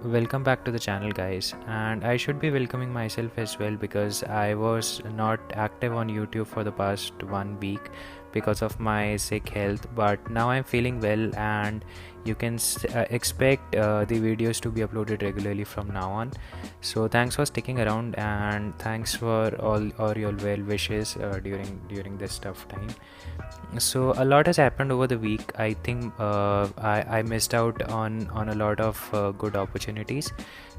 Welcome back to the channel, guys, and I should be welcoming myself as well because I was not active on YouTube for the past 1 week because of my sick health, but now I'm feeling well, and you can expect the videos to be uploaded regularly from now on. So thanks for sticking around, and thanks for all your well wishes during this tough time. So a lot has happened over the week. I think I missed out on a lot of good opportunities.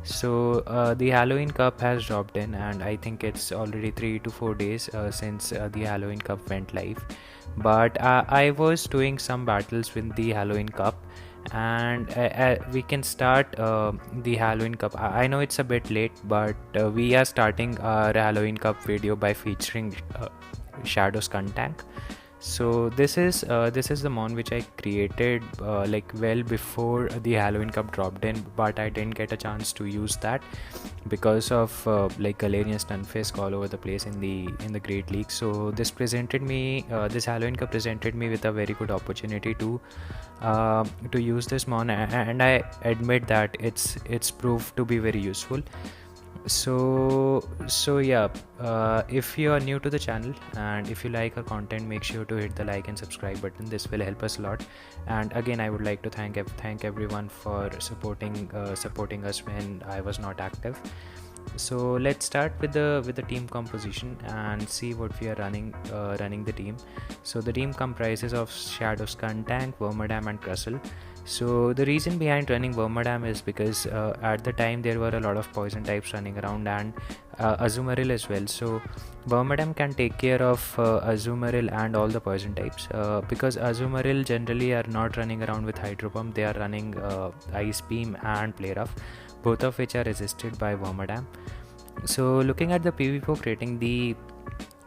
So the Halloween Cup has dropped in, and I think it's already 3 to 4 days since the Halloween Cup went live. But I was doing some battles with the Halloween Cup, and we can start the Halloween Cup. I know it's a bit late, but we are starting our Halloween Cup video by featuring Shadow Skuntank. So this is the mon which I created like well before the Halloween Cup dropped in, but I didn't get a chance to use that because of like Galarian Stunfisk all over the place in the Great League. So this Halloween Cup presented me with a very good opportunity to use this mon, and I admit that it's proved to be very useful. So yeah, if you are new to the channel and if you like our content, make sure to hit the like and subscribe button. This will help us a lot. And again, I would like to thank everyone for supporting us when I was not active. So let's start with the team composition and see what we are running the team. So the team comprises of Shadow Skuntank, Wormadam, and Crustle. So the reason behind running Wormadam is because at the time there were a lot of poison types running around, and Azumarill as well. So Wormadam can take care of Azumarill and all the poison types because Azumarill generally are not running around with Hydro Pump. They are running Ice Beam and Play Rough, both of which are resisted by Wormadam. So looking at the PvP rating, the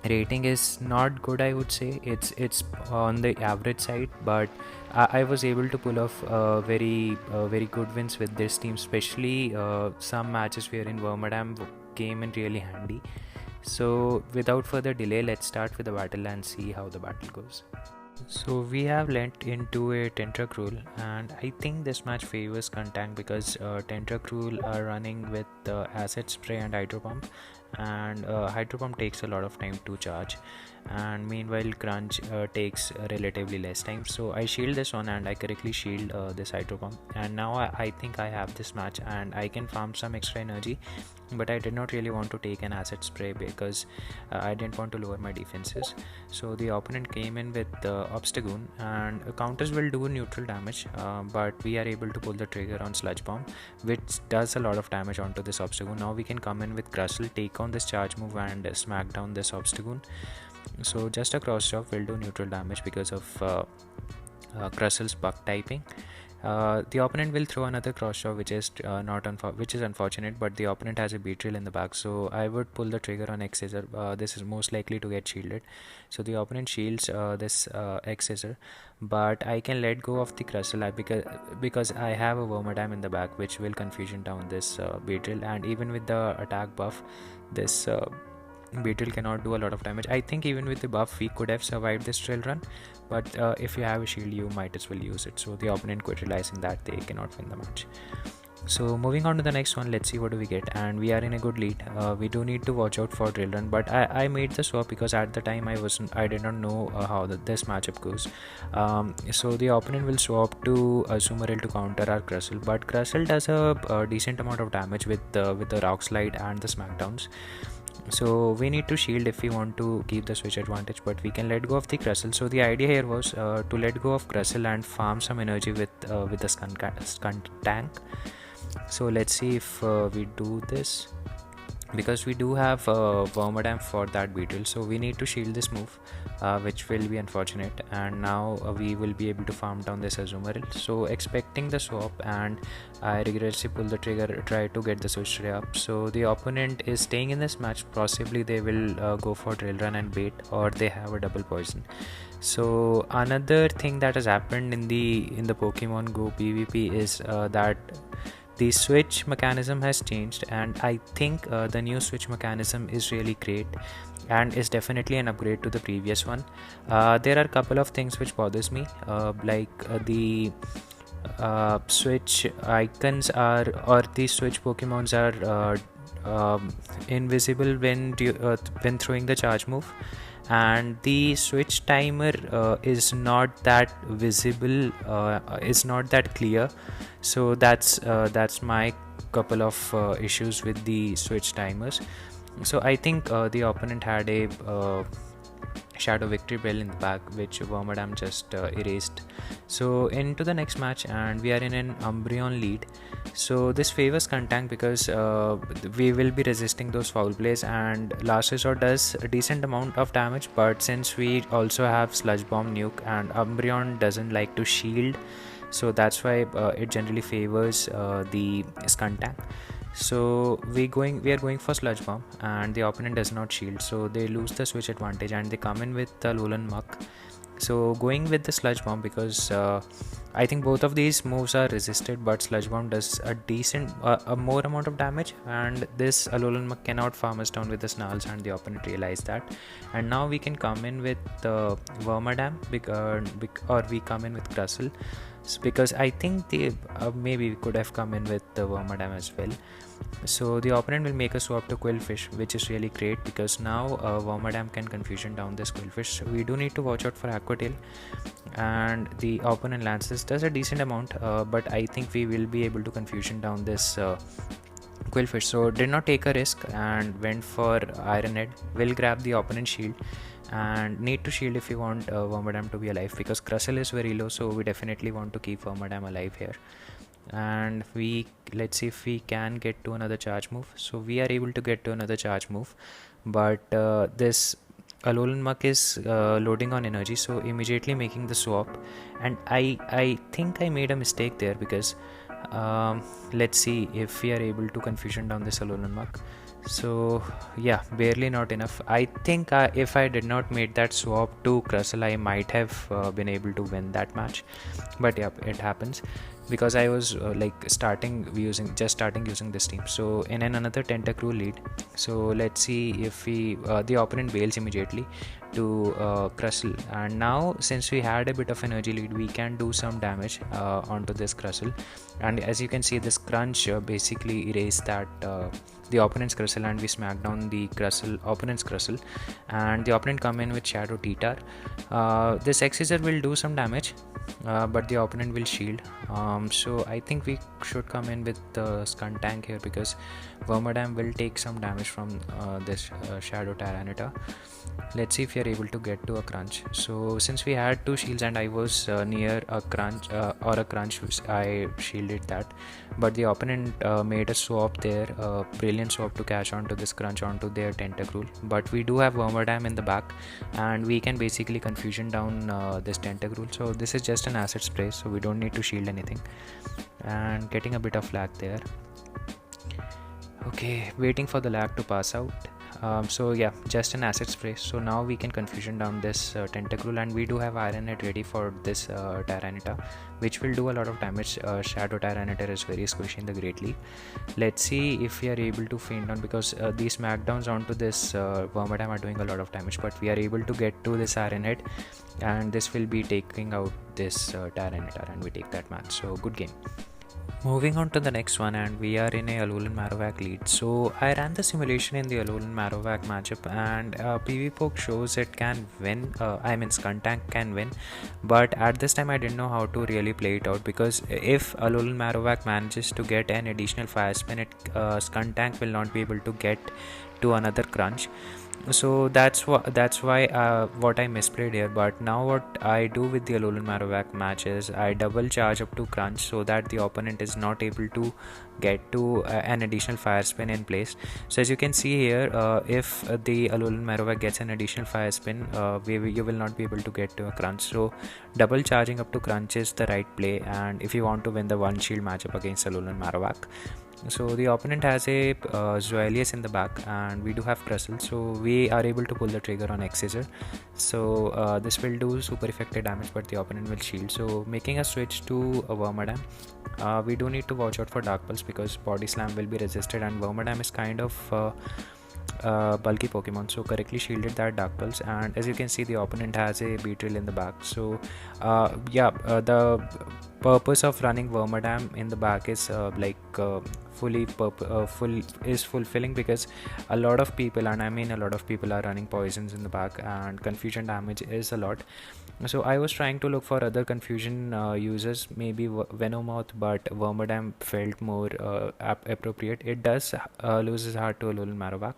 rating is not good. I would say it's on the average side, but I was able to pull off very good wins with this team, especially some matches wherein Wormadam came in really handy. So without further delay, let's start with the battle and see how the battle goes. So we have lent into a Tentacruel, and I think this match favors Skuntank because Tentacruel are running with Acid Spray and Hydro Pump, and Hydro Pump takes a lot of time to charge, and meanwhile Crunch takes relatively less time. So I shield this one, and I correctly shield this Hydro Pump, and now I think I have this match and I can farm some extra energy, but I did not really want to take an Acid Spray because I didn't want to lower my defenses. So the opponent came in with Obstagoon, and counters will do neutral damage, but we are able to pull the trigger on Sludge Bomb, which does a lot of damage onto this Obstagoon. Now we can come in with Crustle, take on this charge move, and smack down this Obstagoon. So just a cross chop will do neutral damage because of Crustle's bug typing. The opponent will throw another cross shot, which is unfortunate, but the opponent has a Betrayal in the back, so I would pull the trigger on X Scissor. This is most likely to get shielded, so the opponent shields this X Scissor, but I can let go of the Crustle because I have a Wormadam in the back, which will confusion down this Betrayal, and even with the attack buff, this Beetle cannot do a lot of damage. I think even with the buff we could have survived this trail run, but if you have a shield you might as well use it. So the opponent quit, realizing that they cannot win the match. So moving on to the next one, let's see what do we get, and we are in a good lead. We do need to watch out for drill run, but I made the swap because at the time I did not know how this matchup goes. So the opponent will swap to Azumarill to counter our Crustle, but Crustle does a decent amount of damage with the Rock Slide and the Smackdowns. So we need to shield if we want to keep the switch advantage, but we can let go of the Crustle. So the idea here was to let go of Crustle and farm some energy with the Skuntank. So let's see if we do this, because we do have Wormadam for that Beetle, so we need to shield this move, which will be unfortunate, and now we will be able to farm down this Azumarill. So expecting the swap, and I rigorously pull the trigger, try to get the switch tray up. So the opponent is staying in this match. Possibly they will go for drill run and bait, or they have a double poison. So another thing that has happened in the PokemonGO PvP is that the switch mechanism has changed, and I think the new switch mechanism is really great and is definitely an upgrade to the previous one. There are a couple of things which bothers me, like the switch icons are, or these switch Pokemons are invisible when throwing the charge move, and the switch timer is not that visible, is not that clear. So that's my couple of issues with the switch timers. So I think the opponent had a Shadow Victory Bell in the back, which Wormadam just erased. So into the next match, and we are in an Umbreon lead. So this favors Skuntank because we will be resisting those foul plays, and Last Resort does a decent amount of damage, but since we also have Sludge Bomb Nuke and Umbreon doesn't like to shield, so that's why it generally favors the Skuntank. So we are going for Sludge Bomb, and the opponent does not shield, so they lose the switch advantage and they come in with the Alolan Muck. So going with the Sludge Bomb because I think both of these moves are resisted, but Sludge Bomb does a decent, a more amount of damage, and this Alolan Muck cannot farm us down with the Snarls, and the opponent realized that. And now we can come in with Wormadam, or we come in with Crustle, because I think they maybe we could have come in with the Wormadam as well. So the opponent will make a swap to Quillfish, which is really great because now Wormadam can confusion down this Quillfish. So we do need to watch out for Aqua Tail, and the opponent Lances does a decent amount, but I think we will be able to confusion down this Quillfish. So did not take a risk and went for Iron Head. Will grab the opponent's shield, and need to shield if you want Wormadam to be alive, because Crustle is very low, so we definitely want to keep Wormadam alive here. And let's see if we can get to another charge move. So we are able to get to another charge move, but this Alolan Muck is loading on energy, so immediately making the swap. And I think I made a mistake there, because let's see if we are able to confusion down this Alolan Muck. So yeah, barely not enough. I think if I did not made that swap to Crustle, I might have been able to win that match. But yeah, it happens because I was starting using this team. So in another Tentacruel lead. So let's see if the opponent bails immediately to Crustle, and now since we had a bit of energy lead, we can do some damage onto this Crustle. And as you can see, this crunch basically erased that the opponent's Crustle, and we smack down the opponent's Crustle, and the opponent come in with Shadow T-Tar. This X-Scissor will do some damage, but the opponent will shield. So I think we should come in with the Skuntank here, because Wormadam will take some damage from this Shadow Tyranitar. Let's see if we are able to get to a crunch. So since we had two shields and I was near a crunch or a crunch, I shielded that, but the opponent made a swap there, a brilliant swap to catch on to this crunch onto their Tentacruel. But we do have Wormadam in the back, and we can basically confusion down this Tentacruel. So this is just an acid spray, so we don't need to shield anything. And getting a bit of lag there. Okay, waiting for the lag to pass out. So yeah, just an acid spray. So now we can confusion down this Tentacruel, and we do have Iron Head ready for this Tyranitar, which will do a lot of damage. Shadow Tyranitar is very squishy in the Great League. Let's see if we are able to feint down, because these smackdowns onto this Wormadam are doing a lot of damage, but we are able to get to this Iron Head, and this will be taking out this Tyranitar, and we take that match. So good game. Moving on to the next one, and we are in a Alolan Marowak lead. So I ran the simulation in the Alolan Marowak matchup, and PvPoke shows it can win. Skuntank can win, but at this time I didn't know how to really play it out, because if Alolan Marowak manages to get an additional fire spin, Skuntank will not be able to get to another crunch. So that's why what I misplayed here. But now what I do with the Alolan Marowak match is I double charge up to crunch, so that the opponent is not able to get to an additional fire spin in place. So as you can see here, if the Alolan Marowak gets an additional fire spin, you will not be able to get to a crunch. So double charging up to crunch is the right play, and if you want to win the one shield matchup against Alolan Marowak. So the opponent has a Zoelius in the back, and we do have Crustle, so we are able to pull the trigger on X-Scissor. So this will do super effective damage, but the opponent will shield. So making a switch to a Wormadam. We do need to watch out for Dark Pulse, because Body Slam will be resisted, and Wormadam is kind of bulky Pokemon, so correctly shielded that Dark Pulse. And as you can see, the opponent has a Beetle in the back. So the purpose of running Wormadam in the back is fulfilling, because a lot of people, and I mean a lot of people, are running poisons in the back, and confusion damage is a lot. So I was trying to look for other confusion users, maybe Venomoth, but Wormadam felt more appropriate. It does lose his heart to Alolan Marowak,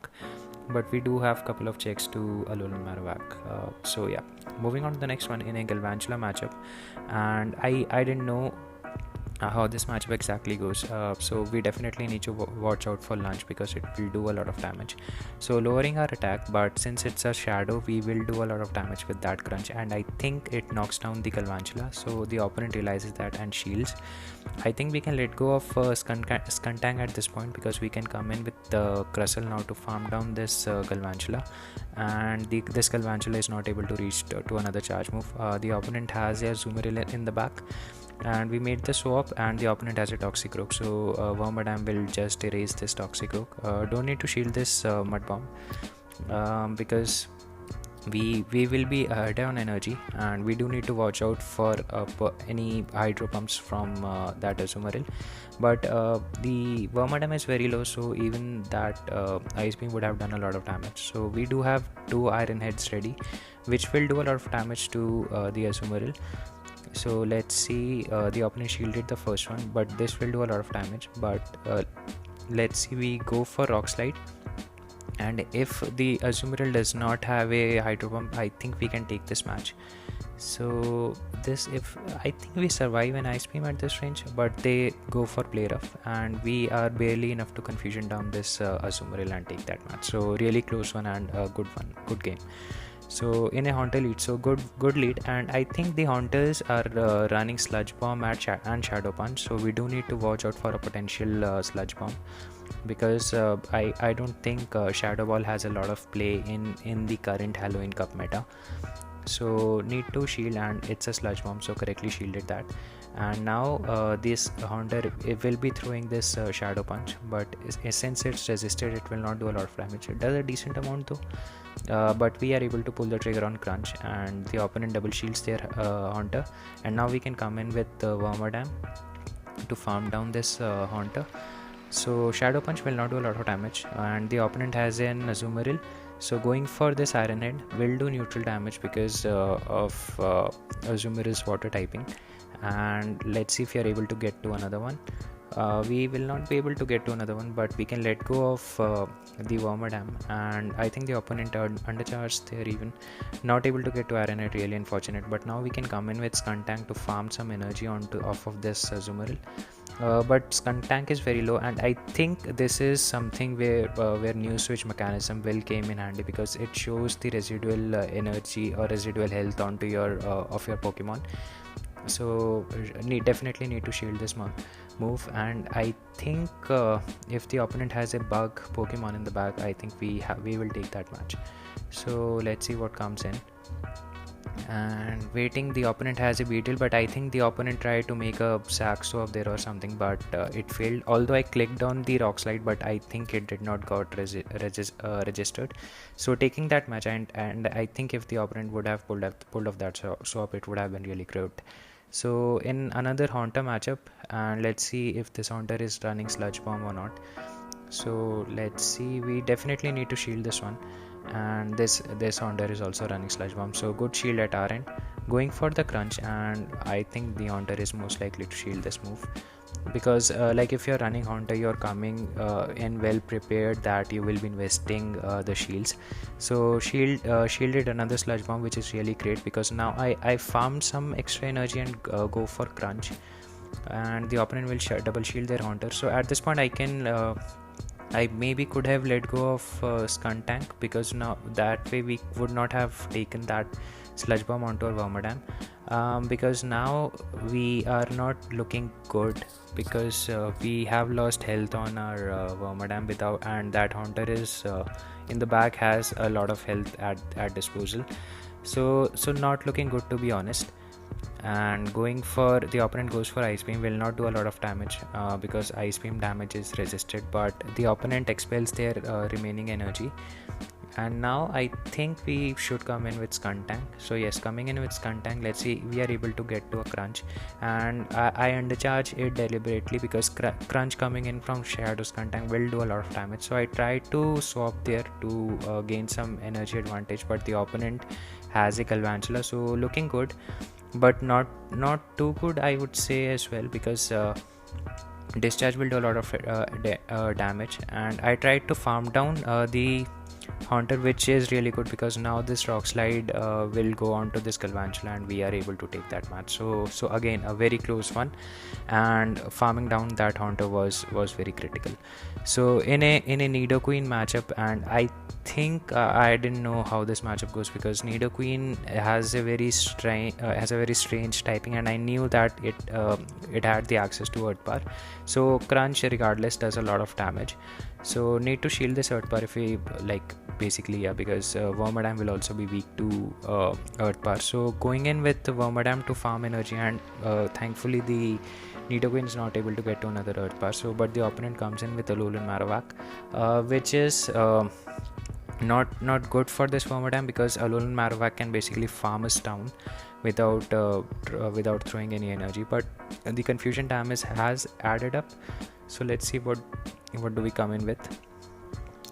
but we do have a couple of checks to Alolan Marowak. So yeah, moving on to the next one in a Galvantula matchup, and I didn't know how this matchup exactly goes, so we definitely need to watch out for Lunge, because it will do a lot of damage. So lowering our attack, but since it's a shadow, we will do a lot of damage with that crunch, and I think it knocks down the Galvantula, so the opponent realizes that and shields. I think we can let go of Skuntank at this point, because we can come in with the Crustle now to farm down this Galvantula, and this Galvantula is not able to reach to another charge move. The opponent has a Azumarill in the back, and we made the swap, and the opponent has a Toxicroak, so Wormadam will just erase this Toxicroak. Don't need to shield this Mud Bomb, because we will be ahead on energy, and we do need to watch out for any Hydro Pumps from that Azumarill. But the Wormadam is very low, so even that Ice Beam would have done a lot of damage. So we do have 2 Iron Heads ready, which will do a lot of damage to the Azumarill. So let's see, the opponent shielded the first one, but this will do a lot of damage. But let's see, we go for Rock Slide, and if the Azumarill does not have a Hydro Pump, I think we can take this match. So I think we survive an Ice Beam at this range, but they go for Play Rough, and we are barely enough to confusion down this Azumarill and take that match. So really close one, and a good game. So in a Haunter lead, so good lead, and I think the Haunters are running Sludge Bomb and Shadow Punch, so we do need to watch out for a potential Sludge Bomb, because I don't think Shadow Ball has a lot of play in the current Halloween Cup meta. So need to shield, and it's a Sludge Bomb, so correctly shielded that. And now this Haunter, it will be throwing this Shadow Punch, but since it's resisted, it will not do a lot of damage. It does a decent amount though, but we are able to pull the trigger on Crunch, and the opponent double shields their Haunter, and now we can come in with Wormadam to farm down this Haunter. So Shadow Punch will not do a lot of damage, and the opponent has an Azumarill, so going for this Iron Head will do neutral damage because of Azumarill's water typing. And let's see if we are able to get to another one. We will not be able to get to another one, but we can let go of the Wormadam, and I think the opponent undercharged there, even not able to get to Iron Head, really unfortunate. But now we can come in with Skuntank to farm some energy off of this Azumarill. But Skuntank is very low, and I think this is something where new switch mechanism will came in handy, because it shows the residual energy or residual health onto your of your Pokemon. So definitely need to shield this move, and I think if the opponent has a bug Pokemon in the back, I think we will take that match. So let's see what comes in. And waiting, the opponent has a Beetle, but I think the opponent tried to make a Saxo up there or something, but it failed. Although I clicked on the Rock Slide, but I think it did not got registered. So taking that match, and I think if the opponent would have pulled off that swap, it would have been really good. So in another Haunter matchup, and let's see if this Haunter is running Sludge Bomb or not. So let's see, we definitely need to shield this one, and this Haunter is also running Sludge Bomb, so good shield at our end. Going for the Crunch, and I think the Haunter is most likely to shield this move, because like if you're running Haunter, you're coming in well prepared that you will be investing the shields. So shielded another Sludge Bomb, which is really great, because now I farmed some extra energy and go for Crunch, and the opponent will double shield their Haunter. So at this point I maybe could have let go of Skuntank, because now that way we would not have taken that Sludge Bomb onto our Wormadam, because now we are not looking good, because we have lost health on our Wormadam and that Haunter is in the back, has a lot of health at disposal, so not looking good, to be honest. and going for the opponent goes for Ice Beam will not do a lot of damage because Ice Beam damage is resisted, but the opponent expels their remaining energy. And now I think we should come in with Skuntank. So yes, coming in with Skuntank, let's see, we are able to get to a crunch, and I undercharge it deliberately because crunch coming in from Shadow Skuntank will do a lot of damage. So I tried to swap there to gain some energy advantage, but the opponent has a Galvantula, so looking good, but not too good, I would say as well, because discharge will do a lot of damage. And I tried to farm down the Haunter, which is really good because now this Rock Slide will go on to this Galvantula and we are able to take that match. So again, a very close one, and farming down that Haunter was very critical. So in a Nidoqueen matchup, and I think I didn't know how this matchup goes because Nidoqueen has a very strange typing, and I knew that it had the access to Earth Bar. So Crunch regardless does a lot of damage. So need to shield this Earth Bar if we like, basically, yeah, because Wormadam will also be weak to Earth Bar. So going in with Wormadam to farm energy, and thankfully the Nidoqueen is not able to get to another Earth Bar. So but the opponent comes in with Alolan Marowak, which is not good for this Wormadam because Alolan Marowak can basically farm us down without throwing any energy. But the confusion damage has added up. So let's see what do we come in with.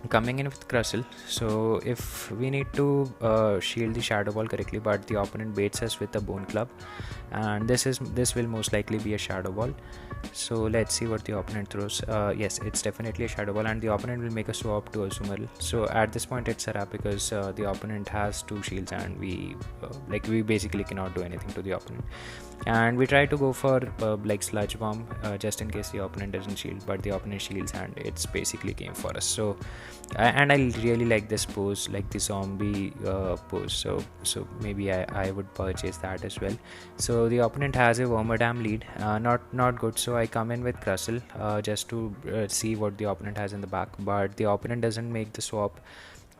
Coming in with Crustle. So if we need to shield the Shadow Ball correctly, but the opponent baits us with a Bone Club, and this will most likely be a Shadow Ball. So let's see what the opponent throws. Yes, it's definitely a Shadow Ball, and the opponent will make a swap to Azumarill. So at this point it's a wrap because the opponent has 2 shields, and we basically cannot do anything to the opponent. And we try to go for like Sludge Bomb just in case the opponent doesn't shield, but the opponent shields and it's basically game for us. So and I really like this pose, like the zombie pose, so maybe I would purchase that as well. So the opponent has a Wormadam lead, not good. So I come in with Crustle just to see what the opponent has in the back, but the opponent doesn't make the swap.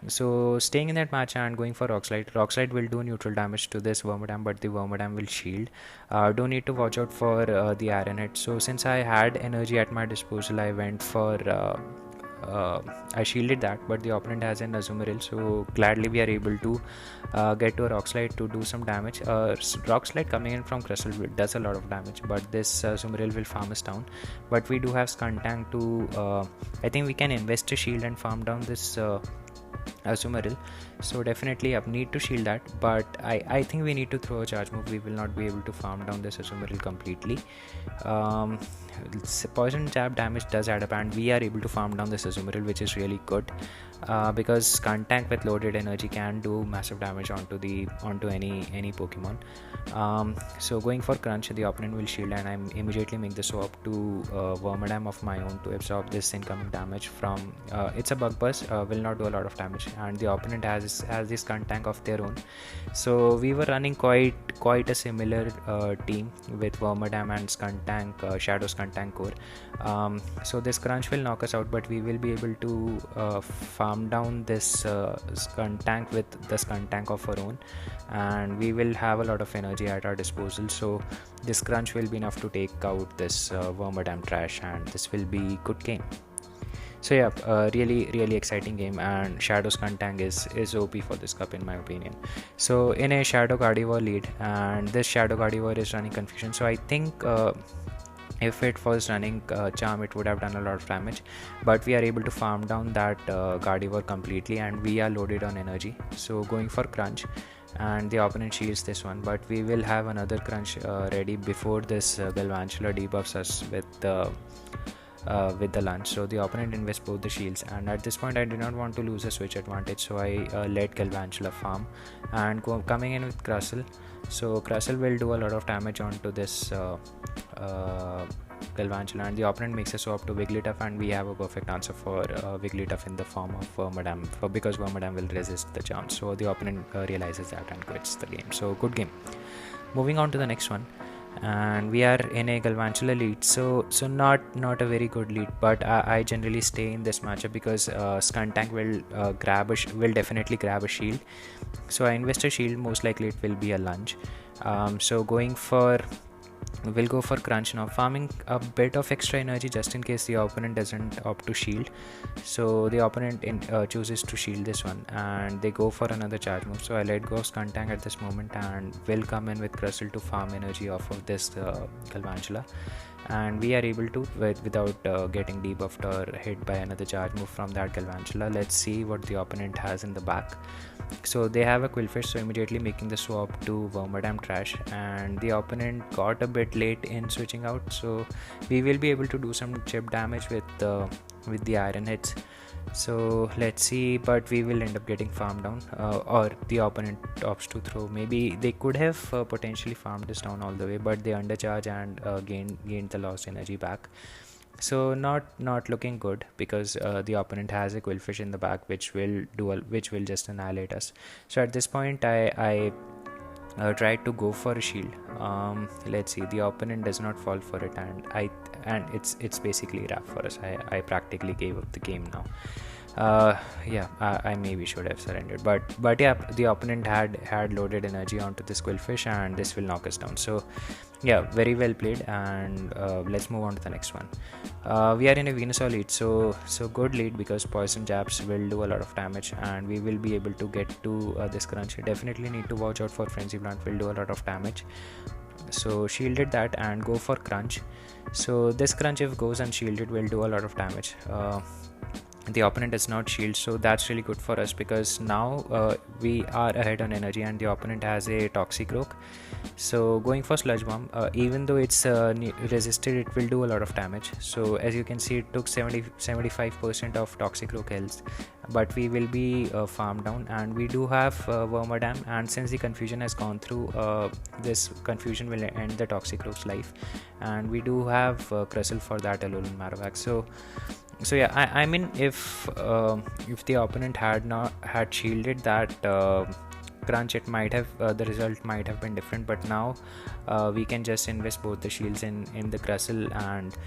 So staying in that match and going for Rock Slide. Rock Slide will do neutral damage to this Wormadam, but the Wormadam will shield. Do need to watch out for the Iron Head. So since I had energy at my disposal, I went for I shielded that, but the opponent has an Azumarill, so gladly we are able to get to a Rock Slide to do some damage. Rock Slide coming in from Crustle does a lot of damage, but this Azumarill will farm us down. But we do have Skuntank to I think we can invest a shield and farm down this Azumarill. So definitely need to shield that, but I think we need to throw a charge move. We will not be able to farm down this Azumarill completely. Poison jab damage does add up, and we are able to farm down this Azumarill, which is really good because Skuntank with loaded energy can do massive damage onto any Pokemon. So going for Crunch, the opponent will shield, and I immediately make the swap to Wormadam of my own to absorb this incoming damage from it's a Bug Buzz, will not do a lot of damage, and the opponent has this Skuntank of their own. So we were running quite a similar team with Wormadam and Skuntank, Shadow Skuntank core. So this Crunch will knock us out, but we will be able to farm down this Skuntank with the Skuntank of our own, and we will have a lot of energy at our disposal. So this Crunch will be enough to take out this Wormadam trash, and this will be good game. So yeah, really exciting game, and Shadow Skuntank is OP for this cup in my opinion. So in a Shadow Gardevoir lead, and this Shadow Gardevoir is running Confusion. So I think if it was running Charm, it would have done a lot of damage, but we are able to farm down that Gardevoir completely, and we are loaded on energy. So going for Crunch, and the opponent shields this one, but we will have another Crunch ready before this Galvantula debuffs us with the lunge. So the opponent invests both the shields, and at this point I did not want to lose a switch advantage, so I let Galvantula farm and coming in with Crustle. So Crustle will do a lot of damage onto this Galvantula, and the opponent makes a swap to Wigglytuff, and we have a perfect answer for Wigglytuff in the form of Wormadam, because Wormadam will resist the charm. So the opponent realizes that and quits the game. So good game. Moving on to the next one. and we are in a Galvantula lead, so not a very good lead, but I generally stay in this matchup because Skuntank will will definitely grab a shield, so I invest a shield. Most likely it will be a lunge. So we'll go for crunch now, farming a bit of extra energy just in case the opponent doesn't opt to shield. So the opponent chooses to shield this one and they go for another charge move, so I let go of Skuntank at this moment and will come in with Crustle to farm energy off of this Galvantula, and we are able to without getting debuffed or hit by another charge move from that Galvantula. Let's see what the opponent has in the back. So they have a Quillfish, so immediately making the swap to Wormadam trash, and the opponent got a bit late in switching out, so we will be able to do some chip damage with the iron hits. So let's see, but we will end up getting farmed down, or the opponent opts to throw. Maybe they could have potentially farmed this down all the way, but they undercharge and gained the lost energy back. So not looking good because the opponent has a Quillfish in the back which will just annihilate us. So at this point I tried to go for a shield. Let's see, the opponent does not fall for it, and it's basically wrap for us. I practically gave up the game now. I maybe should have surrendered, but yeah, the opponent had loaded energy onto this Quillfish and this will knock us down. So yeah, very well played, and let's move on to the next one. We are in a Venusaur lead, so good lead because poison jabs will do a lot of damage and we will be able to get to this crunch. Definitely need to watch out for Frenzy Plant, will do a lot of damage. So shielded that and go for crunch. So this crunch, if goes unshielded, will do a lot of damage. The opponent does not shield, so that's really good for us because now we are ahead on energy and the opponent has a Toxicroak. So going for Sludge Bomb, even though it's resisted, it will do a lot of damage. So as you can see, it took 75% of Toxicroak health, but we will be farmed down, and we do have Wormadam, and since the confusion has gone through, this confusion will end the Toxicroak's life, and we do have Crustle for that Alolan Marowak. So yeah, I mean if the opponent had shielded that crunch, it might have the result might have been different, but now we can just invest both the shields in the Crustle and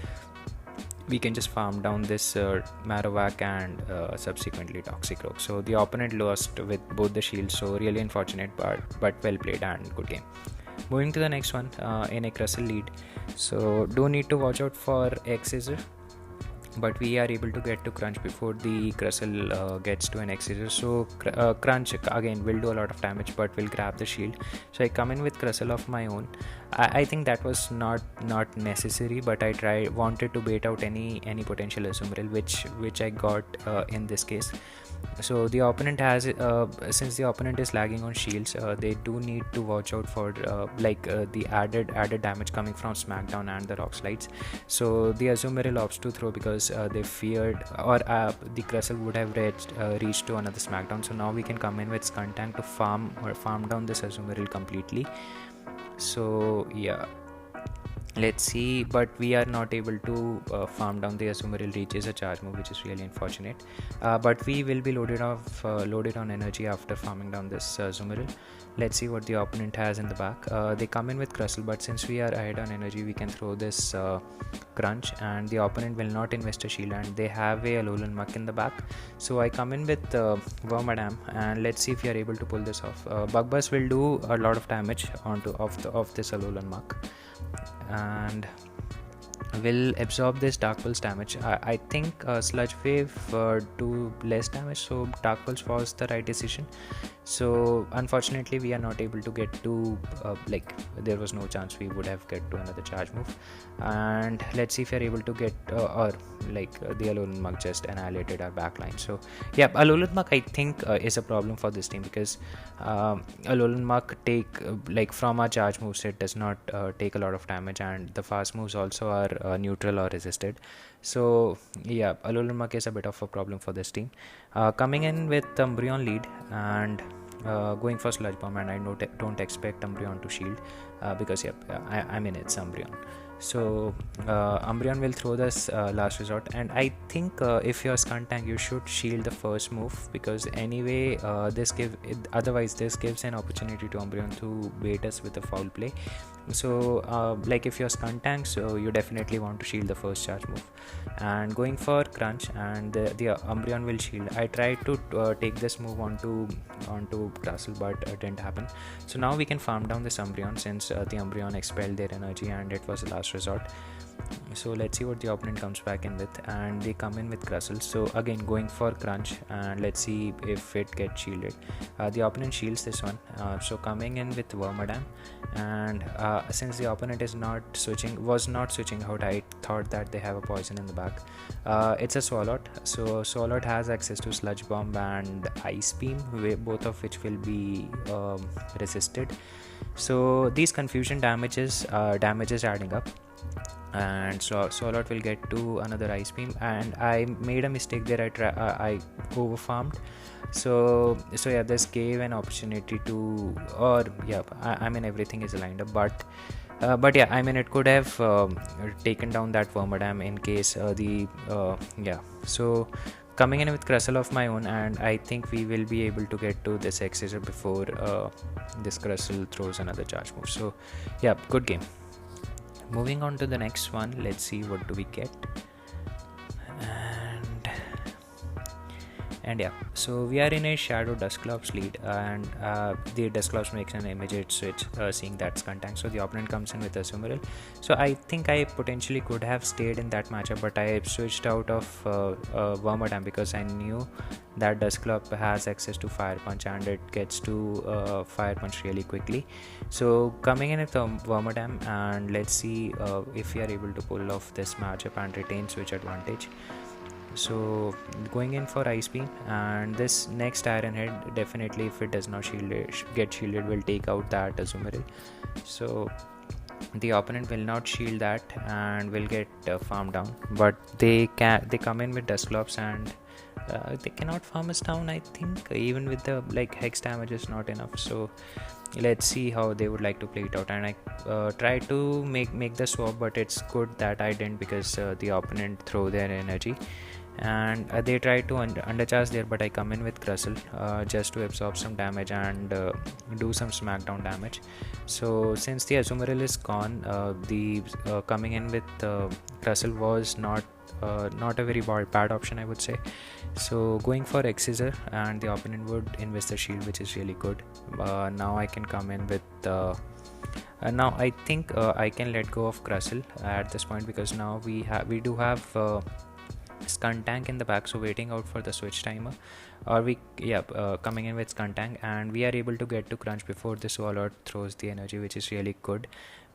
we can just farm down this Marowak and subsequently Toxicroak. So the opponent lost with both the shields, so really unfortunate, but well played and good game. Moving to the next one, in a Crustle lead, so do need to watch out for X Scissor, but we are able to get to crunch before the Crustle gets to an X-Scissor. So crunch again will do a lot of damage but will grab the shield, so I come in with Crustle of my own. I think that was not necessary, but I wanted to bait out any potential Azumarill, which I got in this case. So the opponent has since the opponent is lagging on shields, they do need to watch out for the added damage coming from Smackdown and the Rock Slides. So the Azumarill opts to throw because they feared, or the Crustle would have reached to another Smackdown. So now we can come in with Skuntank to farm down this Azumarill completely. So yeah, let's see, but we are not able to farm down the Azumarill, reaches a charge move, which is really unfortunate, but we will be loaded on energy after farming down this Azumarill. Let's see what the opponent has in the back. They come in with Crustle, but since we are ahead on energy, we can throw this crunch, and the opponent will not invest a shield, and they have a Alolan Muck in the back. So I come in with Wormadam, and let's see if we are able to pull this off. Bug Buzz will do a lot of damage of this Alolan Muck, and will absorb this Dark Pulse damage. I think Sludge Wave do less damage, so Dark Pulse was the right decision. So unfortunately we are not able to get to there was no chance we would have get to another charge move, and let's see if we are able to get the Alolan Mug just annihilated our backline. So yeah, Alolan Mug I think is a problem for this team because Alolan Mug take from our charge moves, it does not take a lot of damage, and the fast moves also are neutral or resisted. So yeah, Alolan Mug is a bit of a problem for this team. Coming in with Umbreon lead and going for Sludge Bomb, and I don't expect Umbreon to shield because I mean it's Umbreon. So Umbreon will throw this last resort, and I think if you're Skuntank, you should shield the first move, because anyway otherwise this gives an opportunity to Umbreon to bait us with a foul play. So like if you're Skuntank, so you definitely want to shield the first charge move. And going for Crunch, and the Umbreon will shield. I tried to take this move onto Crustle, but it didn't happen. So now we can farm down this Umbreon, since the Umbreon expelled their energy and it was the last resort. So let's see what the opponent comes back in with, and they come in with Crustle. So again going for Crunch, and let's see if it gets shielded. The opponent shields this one, so coming in with Wormadam, and since the opponent was not switching out, I thought that they have a poison in the back. It's a Swalot, so Swalot has access to Sludge Bomb and Ice Beam, both of which will be resisted. So these confusion damages adding up, and so Swalot will get to another Ice Beam, and I made a mistake there. I over farmed, so yeah, this gave an opportunity to, or yeah, I mean everything is lined up, but yeah, I mean it could have taken down that Wormadam in case so coming in with Crustle of my own, and I think we will be able to get to this X-Scissor before this Crustle throws another charge move. So yeah, good game. Moving on to the next one, let's see what do we get. And yeah, so we are in a Shadow Dusclops lead, and the Dusclops makes an immediate switch, seeing that Skuntank. So the opponent comes in with a Azumarill. So I think I potentially could have stayed in that matchup, but I switched out of Wormadam because I knew that Dusclops has access to Fire Punch, and it gets to Fire Punch really quickly. So coming in with Wormadam, and let's see if we are able to pull off this matchup and retain switch advantage. So going in for Ice Beam, and this next Iron Head, definitely if it does not get shielded, will take out that Azumarill. So the opponent will not shield that and will get farmed down, but they come in with Dusclops, and they cannot farm us down. I think even with the hex damage is not enough. So let's see how they would like to play it out, and I tried to make the swap, but it's good that I didn't, because the opponent throw their energy, and they try to undercharge there, but I come in with Crustle just to absorb some damage and do some smackdown damage. So since the Azumarill is gone, the coming in with Crustle was not a very bad option, I would say. So going for X-Scissor, and the opponent would invest the shield, which is really good. Now I can come in with now I think I can let go of Crustle at this point, because now we do have Skuntank in the back, so waiting out for the switch timer, or coming in with Skuntank, and we are able to get to Crunch before the Swalot throws the energy, which is really good,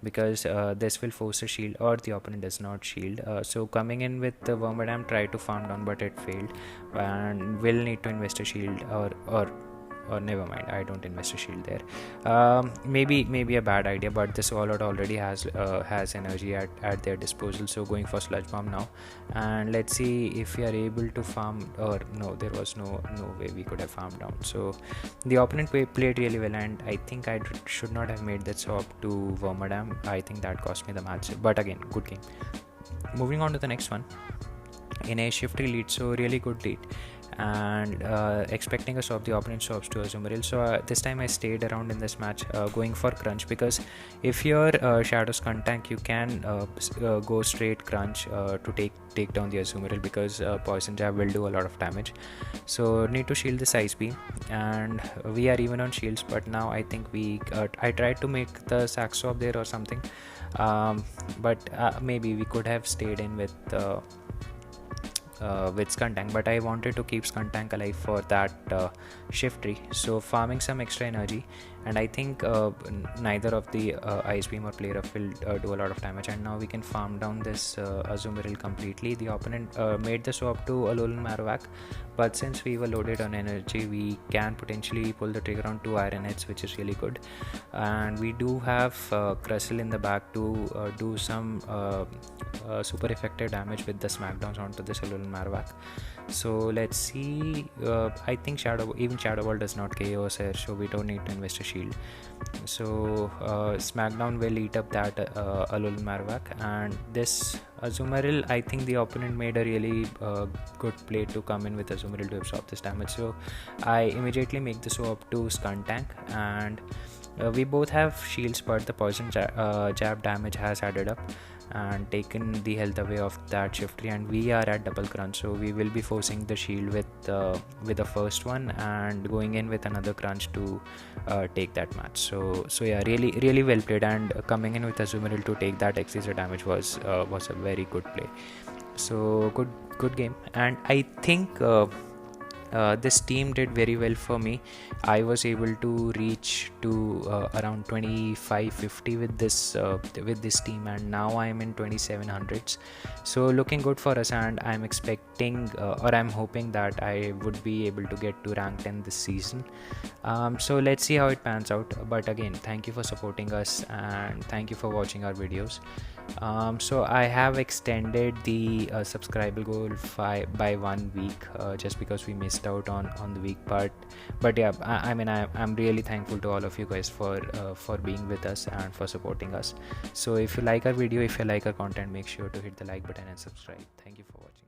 because this will force a shield, or the opponent does not shield. So coming in with the Wormadam, try to farm down, but it failed, and will need to invest a shield, or never mind, I don't invest a shield there. Maybe a bad idea, but this Swalot already has energy at their disposal. So going for Sludge Bomb now, and let's see if we are able to farm, or no, there was no way we could have farmed down. So the opponent played really well, and I think I should not have made that swap to Wormadam. I think that cost me the match, but again, good game. Moving on to the next one, in a shifty lead, so really good lead, and expecting a swap, the opponent swaps to Azumarill. So this time I stayed around in this match, going for Crunch, because if you're Shadow Skuntank, you can go straight Crunch to take down the Azumarill, because Poison Jab will do a lot of damage. So need to shield this Ice Beam, and we are even on shields, but now I think I tried to make the sack swap there or something, but maybe we could have stayed in with Skuntank, but I wanted to keep Skuntank alive for that shift tree, so farming some extra energy, and I think neither of the Ice Beam or Play Rough will do a lot of damage, and now we can farm down this Azumarill completely. The opponent made the swap to Alolan Marowak, but since we were loaded on energy, we can potentially pull the trigger on 2 Iron Heads, which is really good, and we do have Crustle in the back to do some super effective damage with the smackdowns onto this Alolan Marowak. So let's see, I think Shadow Ball does not KO us here, so we don't need to invest a shield. So Smackdown will eat up that Alolan Marowak, and this Azumarill, I think the opponent made a really good play to come in with Azumarill to absorb this damage. So I immediately make the swap to Skuntank, and We both have shields, but the poison jab damage has added up and taken the health away of that shift tree, and we are at double crunch, so we will be forcing the shield with the first one and going in with another crunch to take that match. So yeah, really well played, and coming in with Azumarill to take that Excessor damage was a very good play. So good game, and I think this team did very well for me. I was able to reach to around 2550 with this team, and now I'm in 2700s, so looking good for us. And I'm expecting or I'm hoping that I would be able to get to rank 10 this season. So let's see how it pans out. But again, thank you for supporting us, and thank you for watching our videos. So I have extended the subscriber goal by 1 week just because we missed out on the week, but yeah, I'm really thankful to all of you guys for being with us and for supporting us. So if you like our video, if you like our content, make sure to hit the like button and subscribe. Thank you for watching.